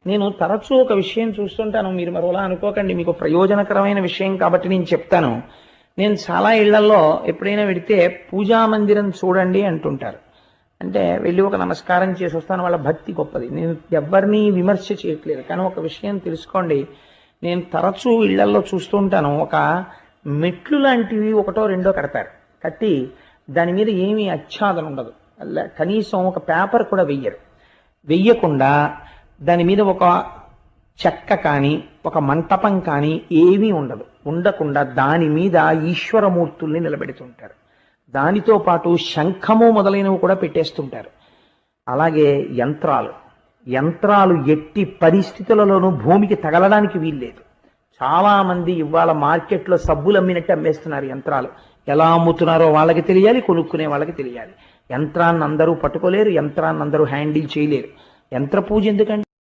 నేను తరచూ ఒక విషయం చూస్తుంటాను, మీరు మరోలా అనుకోకండి, మీకు ప్రయోజనకరమైన విషయం కాబట్టి నేను చెప్తాను. నేను చాలా ఇళ్లలో ఎప్పుడైనా వెడితే పూజా మందిరం చూడండి అంటుంటారు. అంటే వెళ్ళి ఒక నమస్కారం చేసి వస్తాను, వాళ్ళ భక్తి గొప్పది. నేను ఎవరిని విమర్శ చేయట్లేదు, కానీ ఒక విషయం తెలుసుకోండి. నేను తరచూ ఇళ్లలో చూస్తూ ఉంటాను, ఒక మెట్లు లాంటివి ఒకటో రెండో కడతారు. కట్టి దాని మీద ఏమీ ఆచ్ఛాదన ఉండదు, కనీసం ఒక పేపర్ కూడా వెయ్యకుండా దాని మీద ఒక చెక్క కానీ ఒక మంటపం కానీ ఏమీ ఉండకుండా దాని మీద ఈశ్వరమూర్తుల్ని నిలబెడుతుంటారు. దానితో పాటు శంఖము మొదలైనవి కూడా పెట్టేస్తుంటారు. అలాగే యంత్రాలు ఎట్టి పరిస్థితులలోనూ భూమికి తగలడానికి వీల్లేదు. చాలా మంది ఇవాళ మార్కెట్లో సబ్బులు అమ్మినట్టు అమ్మేస్తున్నారు యంత్రాలు. ఎలా అమ్ముతున్నారో వాళ్ళకి తెలియాలి, కొనుక్కునే వాళ్ళకి తెలియాలి. యంత్రాన్ని అందరూ పట్టుకోలేరు, యంత్రాన్ని అందరూ హ్యాండిల్ చేయలేరు. యంత్ర పూజ ఎందుకంటే